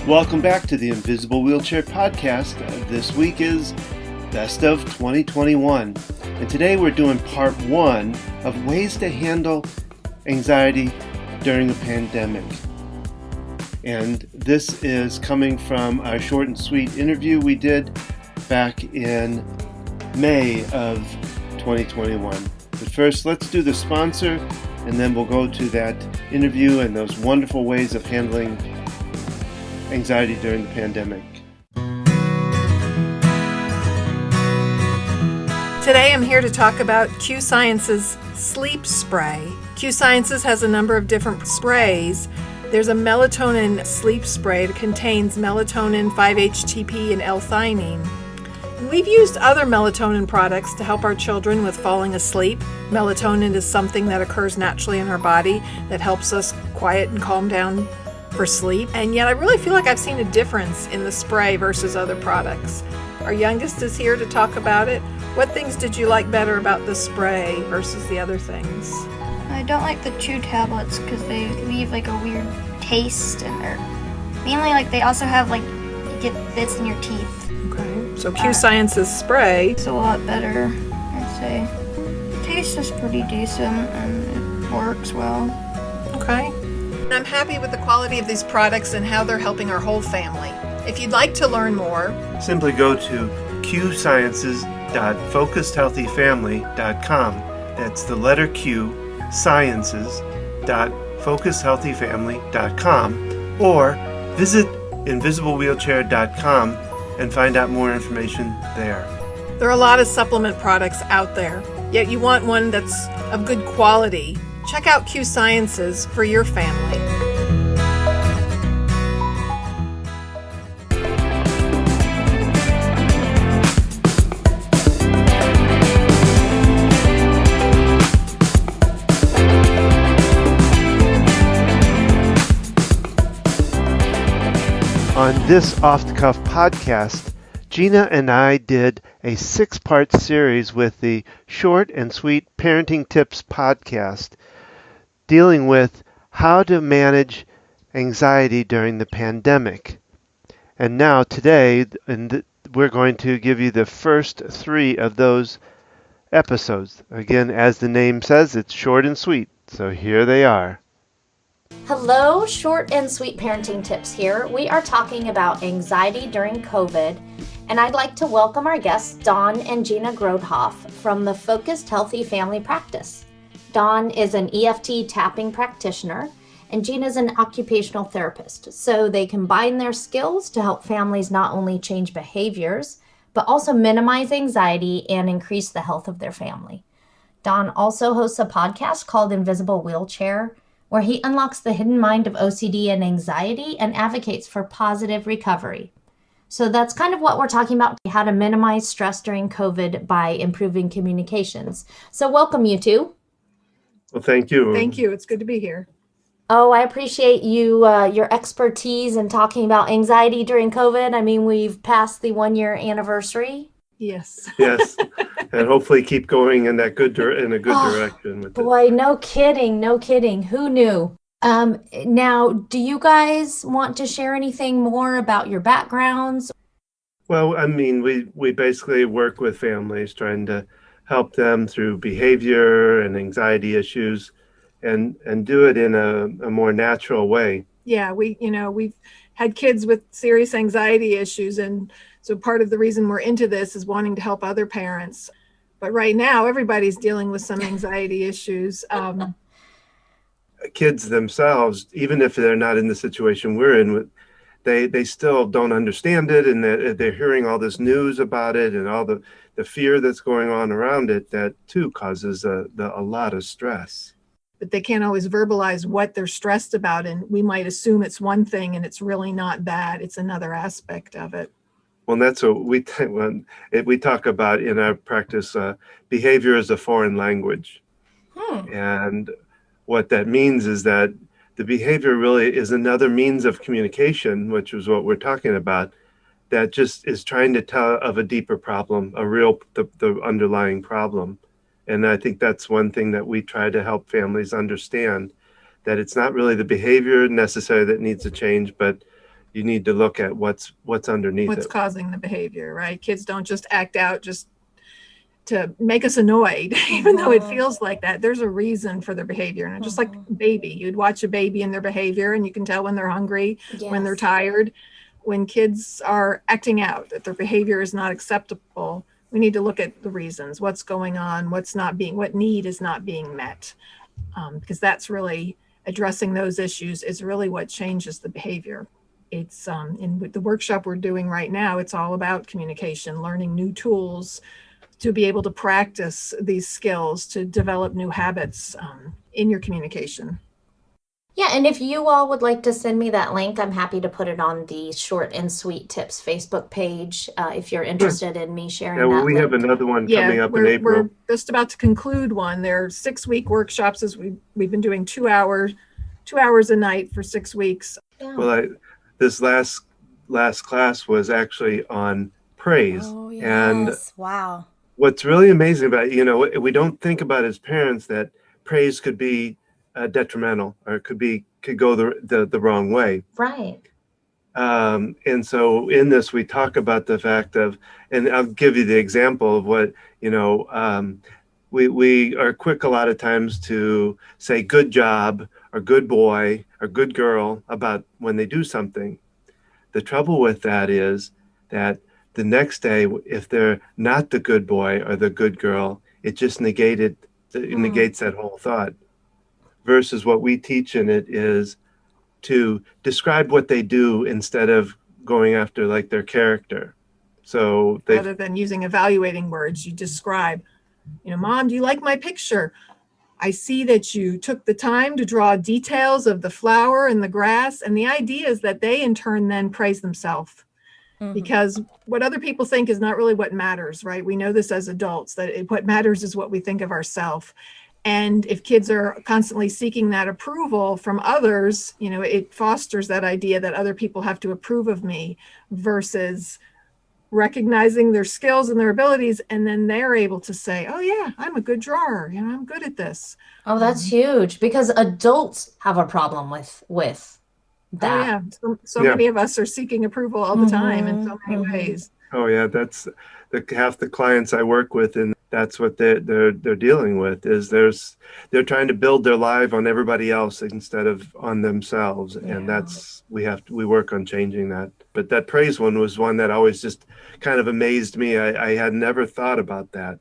Welcome back to the Invisible Wheelchair Podcast. This week is Best of 2021. And today we're doing part 1 of ways to handle anxiety during a pandemic. And this is coming from our short and sweet interview we did back in May of 2021. But first, let's do the sponsor, and then we'll go to that interview and those wonderful ways of handling anxiety during the pandemic. Today I'm here to talk about Q-Science's sleep spray. Q-Sciences has a number of different sprays. There's a melatonin sleep spray that contains melatonin, 5-HTP, and L-theanine. We've used other melatonin products to help our children with falling asleep. Melatonin is something that occurs naturally in our body that helps us quiet and calm down for sleep, and yet I really feel like I've seen a difference in the spray versus other products. Our youngest is here to talk about it. What things did you like better about the spray versus the other things? I don't like the chew tablets because they leave like a weird taste, and they're mainly like they also have like you get bits in your teeth. Okay, so Q-Science's spray. It's a lot better, I'd say. The taste is pretty decent and it works well. Okay. I'm happy with the quality of these products and how they're helping our whole family. If you'd like to learn more, simply go to qsciences.focusedhealthyfamily.com. That's the letter Q, sciences.focusedhealthyfamily.com, or visit invisiblewheelchair.com and find out more information there. there are a lot of supplement products out there, yet you want one that's of good quality. Check out Q-Sciences for your family. On this off-the-cuff podcast, Gina and I did a 6-part series with the Short and Sweet Parenting Tips podcast, dealing with how to manage anxiety during the pandemic. And now today, we're going to give you the first 3 of those episodes. Again, as the name says, it's short and sweet. So here they are. Hello, Short and Sweet Parenting Tips here. We are talking about anxiety during COVID, and I'd like to welcome our guests, Dawn and Gina Grodhoff from the Focused Healthy Family Practice. Dawn is an EFT tapping practitioner, and Gina is an occupational therapist. So they combine their skills to help families not only change behaviors, but also minimize anxiety and increase the health of their family. Dawn also hosts a podcast called Invisible Wheelchair, where he unlocks the hidden mind of OCD and anxiety and advocates for positive recovery. So that's kind of what we're talking about, how to minimize stress during COVID by improving communications. So welcome, you two. Well, thank you. Thank you. It's good to be here. Oh, I appreciate you, your expertise in talking about anxiety during COVID. I mean, we've passed the 1-year anniversary. Yes. Yes, and hopefully keep going in that in a good direction. With boy, no kidding. Who knew? Now, do you guys want to share anything more about your backgrounds? Well, I mean, we basically work with families trying to help them through behavior and anxiety issues, and do it in a more natural way. Yeah, we've had kids with serious anxiety issues, and so part of the reason we're into this is wanting to help other parents. But right now, everybody's dealing with some anxiety issues. Kids themselves, even if they're not in the situation we're in, they still don't understand it, and they're hearing all this news about it and all the fear that's going on around it. That too causes a lot of stress. But they can't always verbalize what they're stressed about, and we might assume it's one thing, and it's really not that. It's another aspect of it. Well, that's what we talk about in our practice. Behavior is a foreign language. And what that means is that the behavior really is another means of communication, which is what we're talking about, that just is trying to tell of a deeper problem, the underlying problem. And I think that's one thing that we try to help families understand, that it's not really the behavior necessarily that needs to change, but you need to look at what's underneath What's it. causing the behavior, right? Kids don't just act out just to make us annoyed, even though it feels like that. There's a reason for their behavior. And just like a baby, you'd watch a baby and their behavior, and you can tell when they're hungry, when they're tired. When kids are acting out, that their behavior is not acceptable, we need to look at the reasons, what's going on, what need is not being met. Because that's really addressing those issues is really what changes the behavior. It's in the workshop we're doing right now, it's all about communication, learning new tools to be able to practice these skills, to develop new habits in your communication. Yeah, and if you all would like to send me that link, I'm happy to put it on the Short and Sweet Tips Facebook page if you're interested in me sharing that we link. have another one coming up in April. We're just about to conclude one. They're 6-week workshops as we've been doing 2 hours a night for 6 weeks. Yeah. Well, this last class was actually on praise. Oh, yes. And wow. What's really amazing about, we don't think about as parents that praise could be detrimental or could go the wrong way. Right. And so in this, we talk about the fact of, and I'll give you the example of what, we are quick a lot of times to say good job or good boy or good girl about when they do something. The trouble with that is that the next day, if they're not the good boy or the good girl, it just negates that whole thought. Versus what we teach in it is to describe what they do instead of going after like their character. So rather than using evaluating words, you describe, Mom, do you like my picture? I see that you took the time to draw details of the flower and the grass. And the idea is that they in turn then praise themselves. Because what other people think is not really what matters, right? We know this as adults, that what matters is what we think of ourselves. And if kids are constantly seeking that approval from others, it fosters that idea that other people have to approve of me versus recognizing their skills and their abilities. And then they're able to say, oh yeah, I'm a good drawer. I'm good at this. Oh, that's huge, because adults have a problem with that. Oh yeah. So many of us are seeking approval all the time in so many ways. Oh yeah. That's half the clients I work with, and that's what they're dealing with is they're trying to build their life on everybody else instead of on themselves. Yeah. And we work on changing that. But that praise one was one that always just kind of amazed me. I had never thought about that,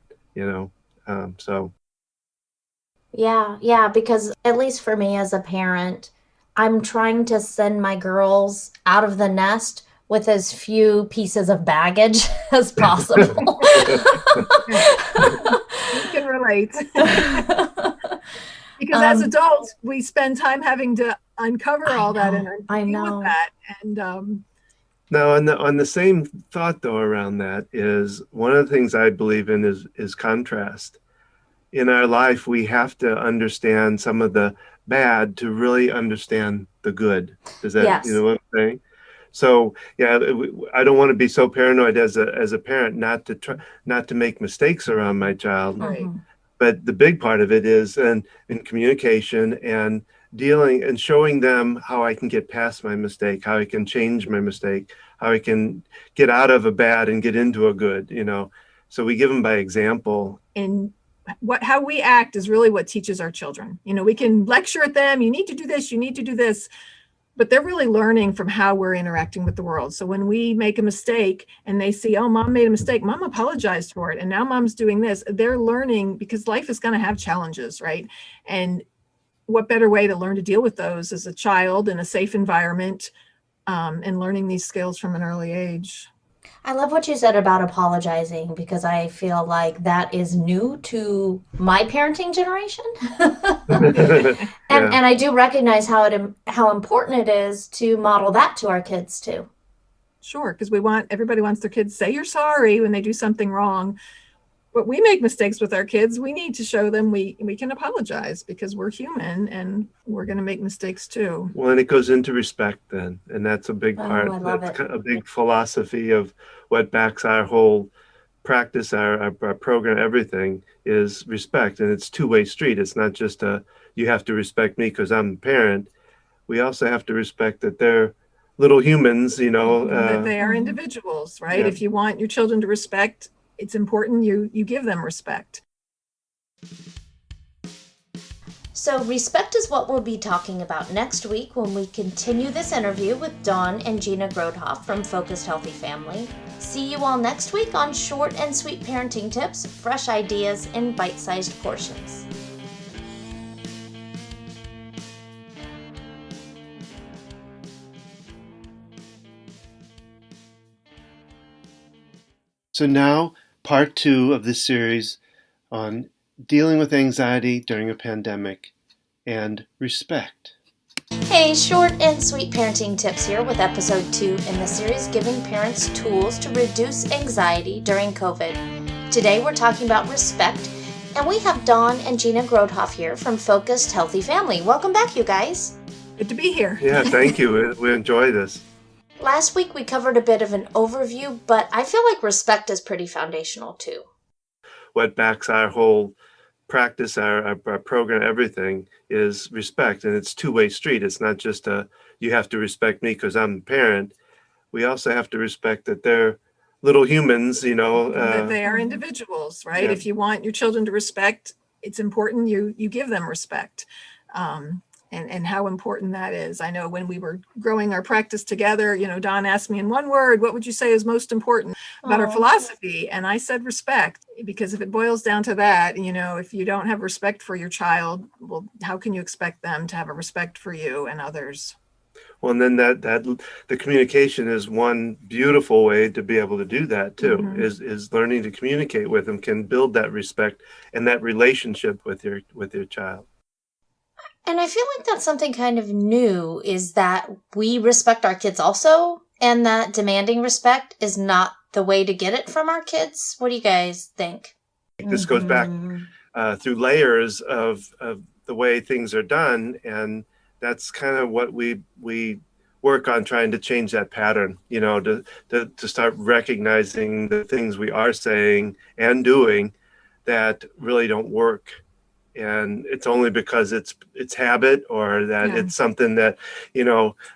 so. Yeah, because at least for me as a parent, I'm trying to send my girls out of the nest with as few pieces of baggage as possible. You can relate. Because as adults, we spend time having to uncover all that and deal with that. And now, on the same thought though around that is one of the things I believe in is contrast. In our life, we have to understand some of the bad to really understand the good. Is that yes. What I'm saying? So yeah, I don't want to be so paranoid as a parent not to make mistakes around my child. Right. But the big part of it is in communication and dealing and showing them how I can get past my mistake, how I can change my mistake, how I can get out of a bad and get into a good. So we give them by example. And how we act is really what teaches our children. We can lecture at them, you need to do this, you need to do this, but they're really learning from how we're interacting with the world. So when we make a mistake and they see, oh, Mom made a mistake, Mom apologized for it, and now Mom's doing this, they're learning because life is going to have challenges, right? And what better way to learn to deal with those as a child in a safe environment and learning these skills from an early age. I love what you said about apologizing, because I feel like that is new to my parenting generation. And I do recognize how important it is to model that to our kids too. Sure, because everybody wants their kids to say you're sorry when they do something wrong. But we make mistakes with our kids. We need to show them we can apologize because we're human and we're going to make mistakes too. Well, and it goes into respect then. And that's a big part. That's a big philosophy of what backs our whole practice, our program, everything is respect. And it's two-way street. It's not just you have to respect me because I'm a parent. We also have to respect that they're little humans, that they are individuals, right? Yeah. If you want your children to respect, it's important you give them respect. So respect is what we'll be talking about next week when we continue this interview with Dawn and Gina Grodhoff from Focused Healthy Family. See you all next week on Short and Sweet Parenting Tips, fresh ideas in bite-sized portions. So now, part 2 of this series on dealing with anxiety during a pandemic and respect. Hey, Short and Sweet Parenting Tips here with episode 2 in the series giving parents tools to reduce anxiety during COVID. Today we're talking about respect, and we have Dawn and Gina Grodhoff here from Focused Healthy Family. Welcome back, you guys. Good to be here. Yeah, thank you. We enjoy this. Last week we covered a bit of an overview, but I feel like respect is pretty foundational too. What backs our whole practice, our program, everything is respect. And it's two-way street. It's not just you have to respect me because I'm a parent. We also have to respect that they're little humans, that they are individuals, right? Yeah. If you want your children to respect, it's important you give them respect. And how important that is. I know when we were growing our practice together, Don asked me in one word, what would you say is most important about our philosophy? And I said respect, because if it boils down to that, if you don't have respect for your child, well, how can you expect them to have a respect for you and others? Well, and then that the communication is one beautiful way to be able to do that too, is learning to communicate with them can build that respect and that relationship with your child. And I feel like that's something kind of new, is that we respect our kids also, and that demanding respect is not the way to get it from our kids. What do you guys think? This goes back through layers of the way things are done, and that's kind of what we work on, trying to change that pattern, to start recognizing the things we are saying and doing that really don't work. And it's only because it's habit, or that it's something that,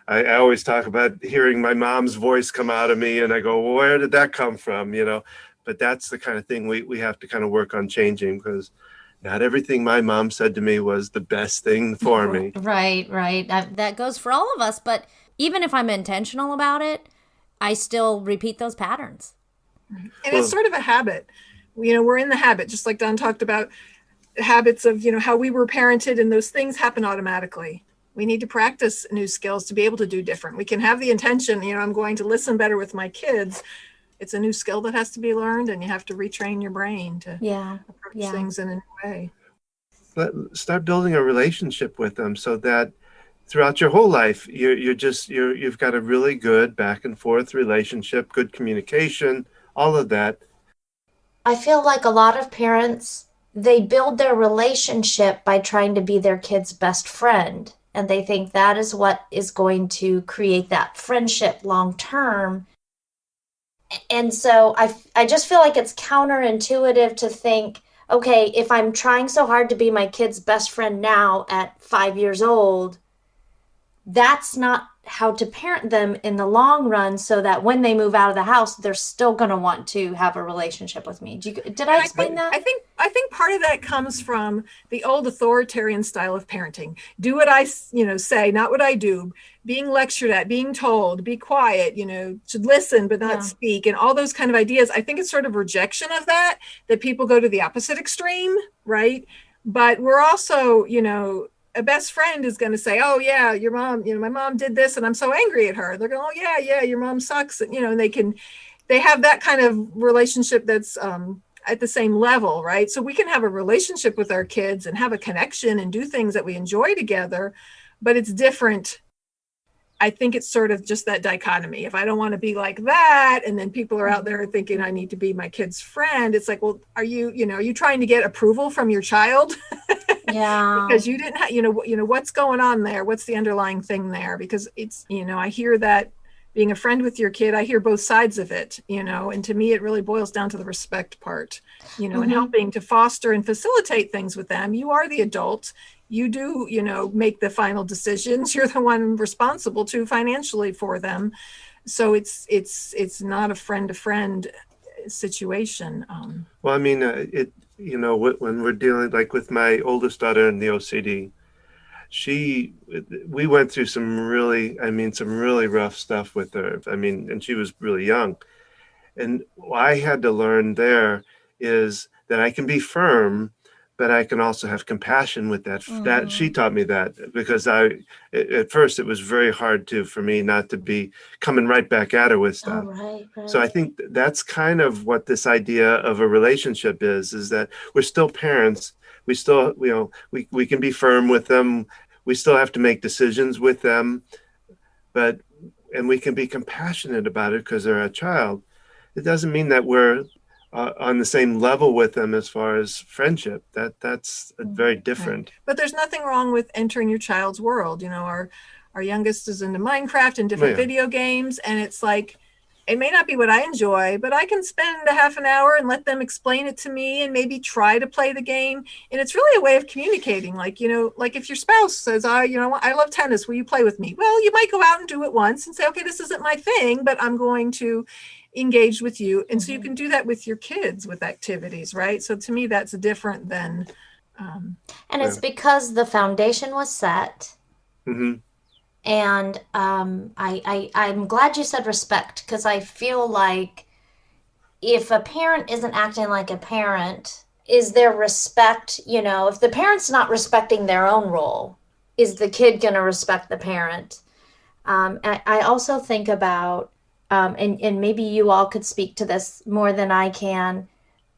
I always talk about hearing my mom's voice come out of me, and I go, well, where did that come from? But that's the kind of thing we have to kind of work on changing, because not everything my mom said to me was the best thing for me. Right. That goes for all of us. But even if I'm intentional about it, I still repeat those patterns. And it's sort of a habit. We're in the habit, just like Don talked about, habits of how we were parented, and those things happen automatically. We need to practice new skills to be able to do different. We can have the intention, I'm going to listen better with my kids. It's a new skill that has to be learned, and you have to retrain your brain to approach things in a new way. Start building a relationship with them, so that throughout your whole life you've got a really good back and forth relationship, good communication, all of that. I feel like a lot of parents, they build their relationship by trying to be their kid's best friend. And they think that is what is going to create that friendship long term. And so I just feel like it's counterintuitive to think, okay, if I'm trying so hard to be my kid's best friend now at 5 years old, that's not how to parent them in the long run, so that when they move out of the house, they're still going to want to have a relationship with me. Did I explain that? I think part of that comes from the old authoritarian style of parenting. Do what I say, not what I do. Being lectured at, being told, be quiet, should listen but not speak, and all those kind of ideas. I think it's sort of rejection of that people go to the opposite extreme, right? But we're also, a best friend is going to say, oh yeah, your mom, my mom did this and I'm so angry at her. They're going, oh yeah, your mom sucks. And, and they have that kind of relationship that's at the same level, right? So we can have a relationship with our kids and have a connection and do things that we enjoy together, but it's different. I think it's sort of just that dichotomy. If I don't want to be like that, and then people are out there thinking I need to be my kid's friend, it's like, well, are you trying to get approval from your child? Yeah. Because you didn't have, what's going on there? What's the underlying thing there? Because it's, I hear that being a friend with your kid, I hear both sides of it, and to me, it really boils down to the respect part, and helping to foster and facilitate things with them. You are the adult. you do, make the final decisions. You're the one responsible too financially for them. So it's not a friend-to-friend situation. Well, I mean, when we're dealing, like with my oldest daughter in the OCD, we went through some really rough stuff with her. I mean, and she was really young. And what I had to learn there is that I can be firm, but I can also have compassion with that. That she taught me that, because at first it was very hard for me not to be coming right back at her with stuff. Oh, right. So I think that's kind of what this idea of a relationship is that we're still parents. We still, we can be firm with them. We still have to make decisions with them, and we can be compassionate about it because they're a child. It doesn't mean that we're on the same level with them as far as friendship. That's very different. Right. But there's nothing wrong with entering your child's world. Our youngest is into Minecraft and different video games, and it's like, it may not be what I enjoy, but I can spend a half an hour and let them explain it to me and maybe try to play the game. And it's really a way of communicating. Like, like if your spouse says, I love tennis, will you play with me? Well, you might go out and do it once and say, okay, this isn't my thing, but I'm going to engage with you. And so you can do that with your kids with activities, right? So to me, that's different than. And it's because the foundation was set. Mm-hmm. And I'm glad you said respect, because I feel like if a parent isn't acting like a parent, is there respect? If the parent's not respecting their own role, is the kid going to respect the parent? I also think about, and maybe you all could speak to this more than I can,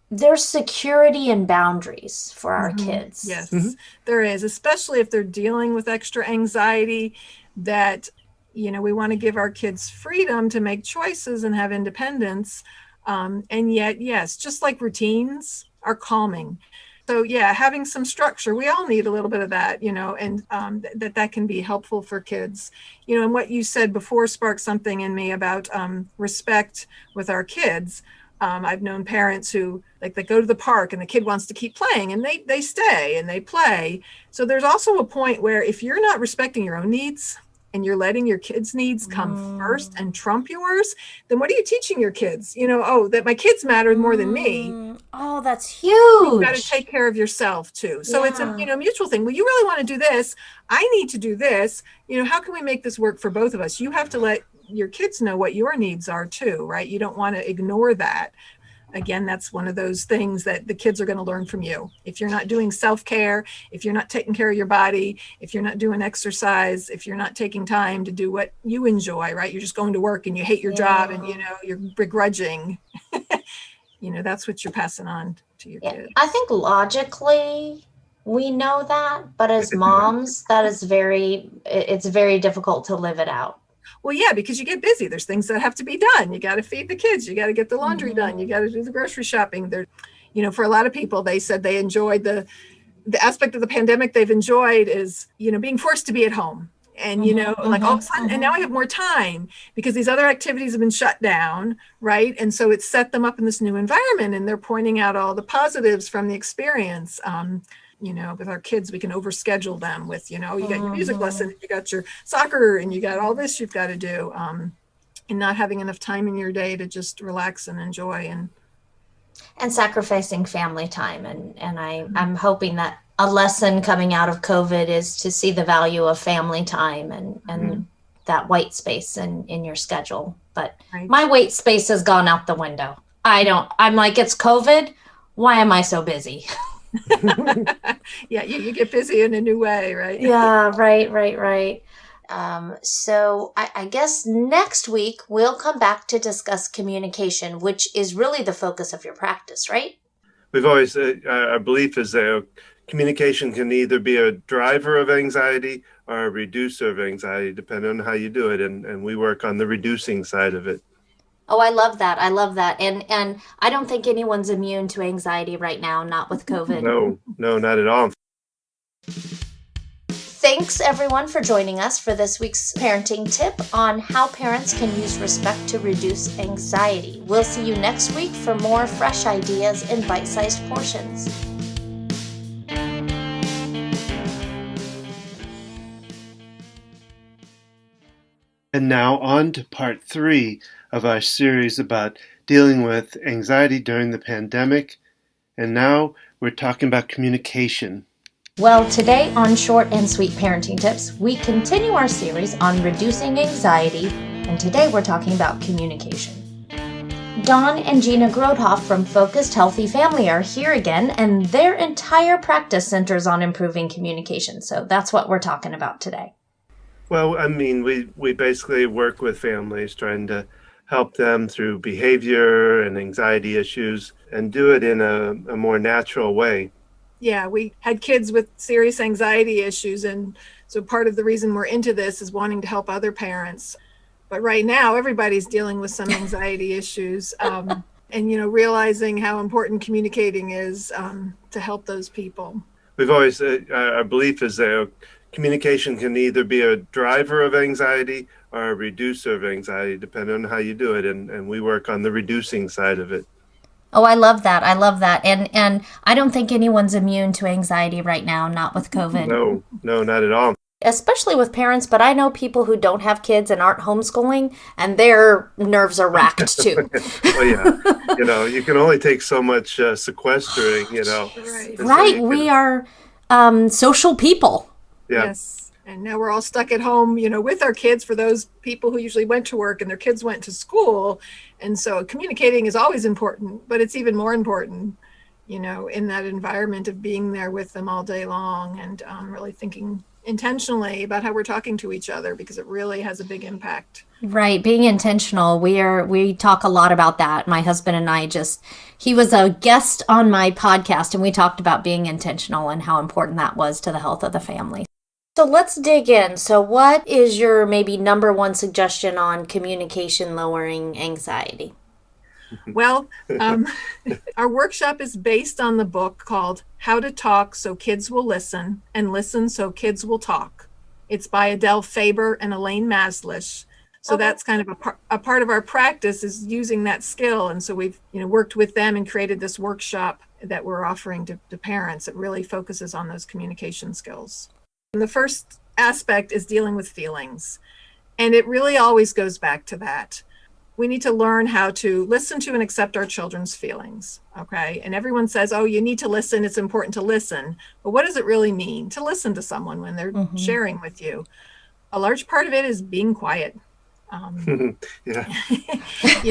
there's security and boundaries for our kids. Yes, there is, especially if they're dealing with extra anxiety, that, we want to give our kids freedom to make choices and have independence. And yet, yes, just like routines are calming. So yeah, having some structure, we all need a little bit of that, and that can be helpful for kids. And what you said before sparked something in me about respect with our kids. I've known parents who they go to the park and the kid wants to keep playing, and they stay and they play. So there's also a point where if you're not respecting your own needs and you're letting your kids' needs come first and trump yours, then what are you teaching your kids? That my kids matter more than me. Oh, that's huge. You got to take care of yourself too. So it's a mutual thing. Well, you really want to do this. I need to do this. How can we make this work for both of us? You have to let your kids know what your needs are too, right? You don't want to ignore that. Again, that's one of those things that the kids are going to learn from you. If you're not doing self-care, if you're not taking care of your body, if you're not doing exercise, if you're not taking time to do what you enjoy, right? You're just going to work and you hate your job and, you're begrudging, that's what you're passing on to your kids. I think logically we know that, but as moms, it's very difficult to live it out. Well, yeah, because you get busy. There's things that have to be done. You got to feed the kids. You got to get the laundry done. You got to do the grocery shopping. For a lot of people, they said they enjoyed the aspect of the pandemic they've enjoyed is, being forced to be at home. And, like all of a sudden, and now I have more time because these other activities have been shut down, right? And so it's set them up in this new environment, and they're pointing out all the positives from the experience. With our kids, we can overschedule them with, you got your music lesson, you got your soccer, and you got all this you've got to do, and not having enough time in your day to just relax and enjoy and sacrificing family time. And I'm hoping that a lesson coming out of COVID is to see the value of family time and that white space in your schedule. But my white space has gone out the window. I'm like, it's COVID. Why am I so busy? Yeah, you get busy in a new way, right? Yeah, right. So I guess next week we'll come back to discuss communication, which is really the focus of your practice, right? We've always, our belief is that communication can either be a driver of anxiety or a reducer of anxiety, depending on how you do it. And we work on the reducing side of it. Oh, I love that. And I don't think anyone's immune to anxiety right now, not with COVID. No, not at all. Thanks, everyone, for joining us for this week's parenting tip on how parents can use respect to reduce anxiety. We'll see you next week for more fresh ideas in bite-sized portions. And now on to part 3 of our series about dealing with anxiety during the pandemic. And now we're talking about communication. Well, today on Short and Sweet Parenting Tips, we continue our series on reducing anxiety, and today we're talking about communication. Dawn and Gina Grodhoff from Focused Healthy Family are here again, and their entire practice centers on improving communication. So that's what we're talking about today. Well, I mean, we basically work with families trying to help them through behavior and anxiety issues and do it in a more natural way. Yeah, we had kids with serious anxiety issues, and so part of the reason we're into this is wanting to help other parents. But right now, everybody's dealing with some anxiety issues, and realizing how important communicating is to help those people. We've always our belief is that communication can either be a driver of anxiety or a reducer of anxiety, depending on how you do it, and we work on the reducing side of it. Oh, I love that. And I don't think anyone's immune to anxiety right now, not with COVID. No, not at all. Especially with parents, but I know people who don't have kids and aren't homeschooling, and their nerves are racked too. Well, yeah. You can only take so much sequestering, Right. We are social people. Yeah. Yes. And now we're all stuck at home, with our kids, for those people who usually went to work and their kids went to school. And so communicating is always important, but it's even more important, in that environment of being there with them all day long and really thinking intentionally about how we're talking to each other, because it really has a big impact. Right. Being intentional. We talk a lot about that. My husband and I he was a guest on my podcast, and we talked about being intentional and how important that was to the health of the family. So let's dig in. So what is your maybe number one suggestion on communication lowering anxiety? Well, our workshop is based on the book called How to Talk So Kids Will Listen and Listen So Kids Will Talk. It's by Adele Faber and Elaine Maslish. So that's kind of a part of our practice, is using that skill. And so we've worked with them and created this workshop that we're offering to parents. It really focuses on those communication skills. And the first aspect is dealing with feelings. And it really always goes back to that. We need to learn how to listen to and accept our children's feelings, okay? And everyone says, oh, you need to listen, it's important to listen. But what does it really mean to listen to someone when they're sharing with you? A large part of it is being quiet. Yeah.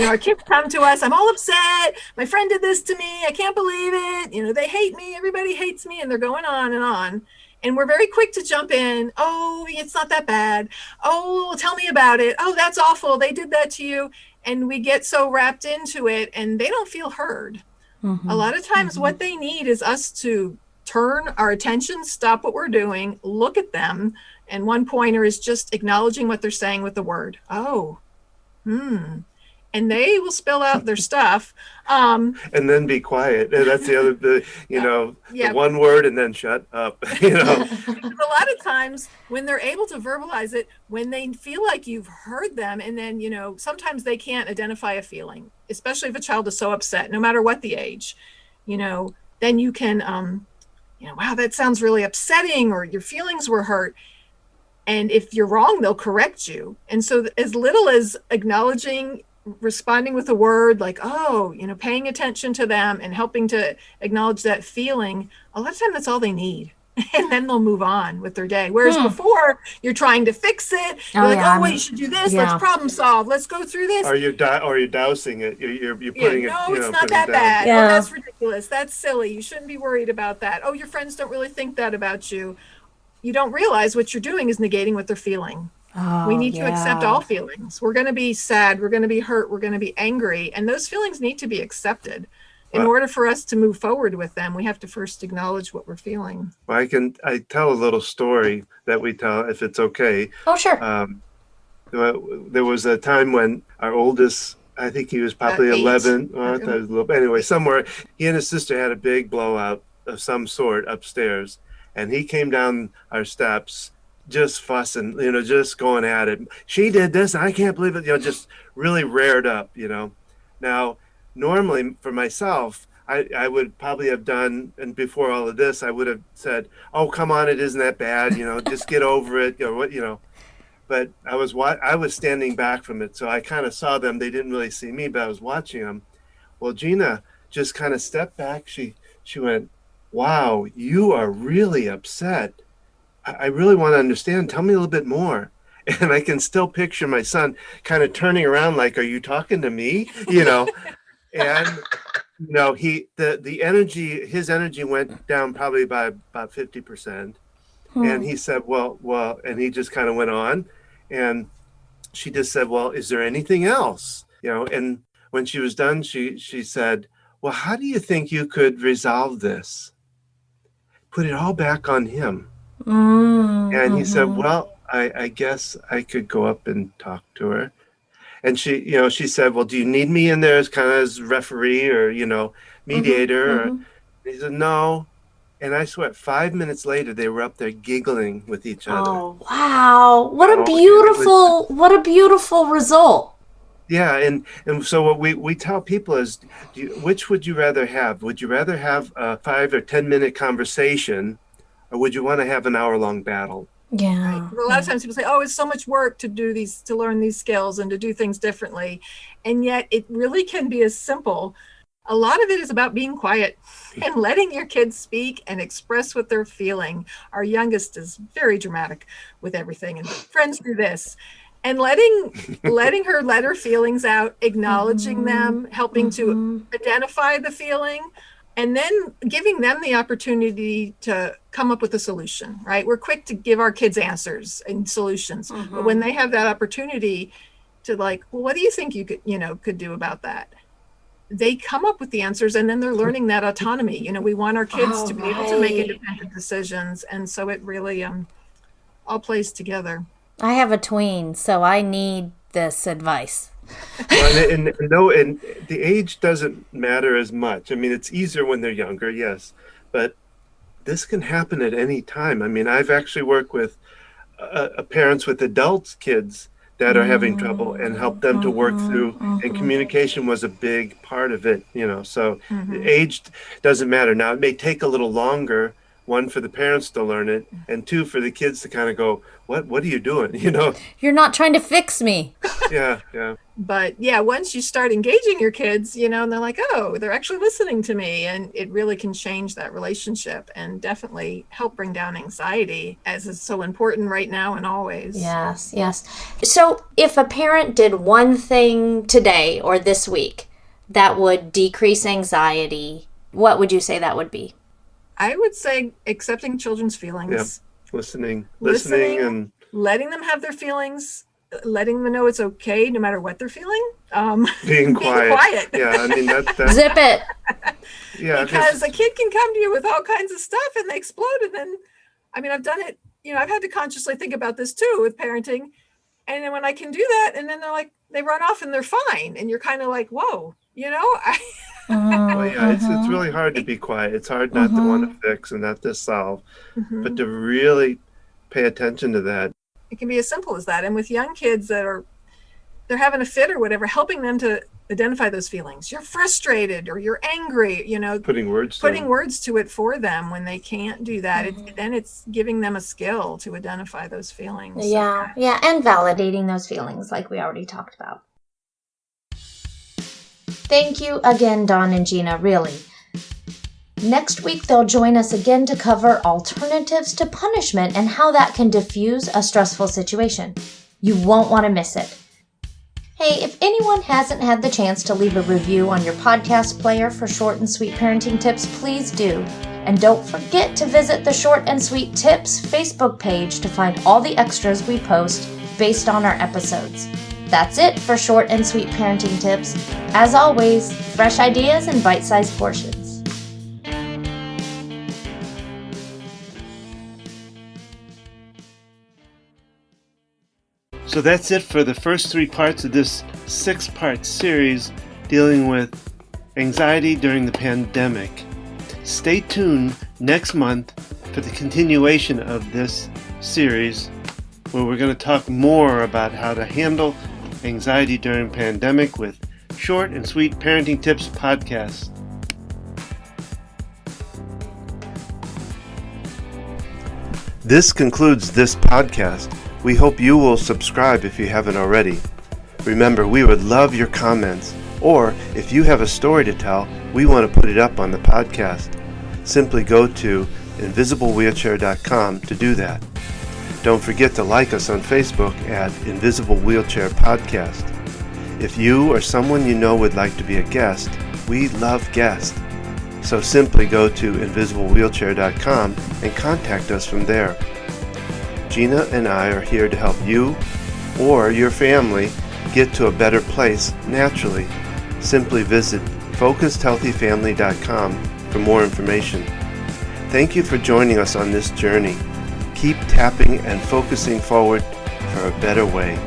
Our kids come to us, I'm all upset, my friend did this to me, I can't believe it, they hate me, everybody hates me, and they're going on and on. And we're very quick to jump in. Oh, it's not that bad. Oh, tell me about it. Oh, that's awful. They did that to you. And we get so wrapped into it, and they don't feel heard. A lot of times what they need is us to turn our attention, stop what we're doing, look at them. And one pointer is just acknowledging what they're saying with the word. Oh, and they will spill out their stuff. And then be quiet. That's the other, the one word, and then shut up. A lot of times when they're able to verbalize it, when they feel like you've heard them, and then, sometimes they can't identify a feeling, especially if a child is so upset, no matter what the age, then you can, wow, that sounds really upsetting, or your feelings were hurt. And if you're wrong, they'll correct you. And so as little as acknowledging, responding with a word like, oh, paying attention to them and helping to acknowledge that feeling, a lot of time that's all they need. And then they'll move on with their day. Whereas before, you're trying to fix it. You're wait, you should do this. Let's problem solve. Let's go through this. Or you're dousing it. You're putting it. No, it's not that bad. Yeah. Oh, that's ridiculous. That's silly. You shouldn't be worried about that. Oh, your friends don't really think that about you. You don't realize what you're doing is negating what they're feeling. Oh, we need to accept all feelings. We're going to be sad. We're going to be hurt. We're going to be angry. And those feelings need to be accepted. In order for us to move forward with them, we have to first acknowledge what we're feeling. Well, I tell a little story that we tell, if it's okay. Oh, sure. There was a time when our oldest, I think he was probably 11. Anyway, somewhere, he and his sister had a big blowout of some sort upstairs. And he came down our steps just fussing, just going at it. She did this. I can't believe it. Just really reared up, Now, normally for myself, I would probably have done, and before all of this, I would have said, oh, come on, it isn't that bad. Just get over it. but I was standing back from it, so I kind of saw them. They didn't really see me, but I was watching them. Well, Gina just kind of stepped back. She went, "Wow, you are really upset. I really want to understand. Tell me a little bit more." And I can still picture my son kind of turning around like, "Are you talking to me?" And his energy went down probably by about 50%. And he said, well, and he just kind of went on. And she just said, "Well, is there anything else?" And when she was done, she said, "Well, how do you think you could resolve this?" Put it all back on him. And he said, "Well, I guess I could go up and talk to her." And she said, "Well, do you need me in there as kind of as referee or, mediator?" And he said, "No." And I swear, 5 minutes later, they were up there giggling with each other. Oh, wow. What a beautiful result. Yeah. And so what we tell people is, which would you rather have? Would you rather have a 5 or 10 minute conversation, or would you want to have an hour-long battle? Yeah. Right. A lot of times people say, "Oh, it's so much work to learn these skills and to do things differently." And yet it really can be as simple. A lot of it is about being quiet and letting your kids speak and express what they're feeling. Our youngest is very dramatic with everything, and friends do this. And letting her let her feelings out, acknowledging them, helping to identify the feeling, and then giving them the opportunity to come up with a solution, right? We're quick to give our kids answers and solutions, but when they have that opportunity to well, what do you think you could do about that? They come up with the answers, and then they're learning that autonomy. We want our kids to be able to make independent decisions. And so it really all plays together. I have a tween, so I need this advice. Well, and the age doesn't matter as much. I mean, it's easier when they're younger, yes, but this can happen at any time. I mean, I've actually worked with parents with adult kids that are having trouble and help them to work through, and communication was a big part of it, so age doesn't matter. Now, it may take a little longer, one, for the parents to learn it, and two, for the kids to kind of go, what are you doing? You're not trying to fix me. Yeah. But yeah, once you start engaging your kids, and they're like, "Oh, they're actually listening to me." And it really can change that relationship and definitely help bring down anxiety, as is so important right now and always. Yes. So if a parent did one thing today or this week that would decrease anxiety, what would you say that would be? I would say accepting children's feelings. Yeah. Listening and letting them have their feelings, letting them know it's okay no matter what they're feeling. Being quiet. Yeah, I mean that's zip it. Yeah, because a kid can come to you with all kinds of stuff and they explode, and then I've done it. I've had to consciously think about this too with parenting, and then when I can do that, and then they're like, they run off and they're fine, and you're kind of like, whoa, Well, yeah, it's really hard to be quiet. It's hard not to want to fix and not to solve, but to really pay attention to that. It can be as simple as that. And with young kids they're having a fit or whatever, helping them to identify those feelings. You're frustrated or you're angry, Putting words to it for them when they can't do that. Then it's giving them a skill to identify those feelings. Yeah, and validating those feelings like we already talked about. Thank you again, Dawn and Gina, really. Next week, they'll join us again to cover alternatives to punishment and how that can diffuse a stressful situation. You won't want to miss it. Hey, if anyone hasn't had the chance to leave a review on your podcast player for Short and Sweet Parenting Tips, please do. And don't forget to visit the Short and Sweet Tips Facebook page to find all the extras we post based on our episodes. That's it for Short and Sweet Parenting Tips. As always, fresh ideas and bite-sized portions. So that's it for the first 3 parts of this 6-part series dealing with anxiety during the pandemic. Stay tuned next month for the continuation of this series, where we're going to talk more about how to handle anxiety during the pandemic with Short and Sweet Parenting Tips podcast. This concludes this podcast. We hope you will subscribe if you haven't already. Remember, we would love your comments, or if you have a story to tell, we want to put it up on the podcast. Simply go to invisiblewheelchair.com to do that. Don't forget to like us on Facebook at invisiblewheelchairpodcast. If you or someone you know would like to be a guest, we love guests. So simply go to invisiblewheelchair.com and contact us from there. Gina and I are here to help you or your family get to a better place naturally. Simply visit focusedhealthyfamily.com for more information. Thank you for joining us on this journey. Keep tapping and focusing forward for a better way.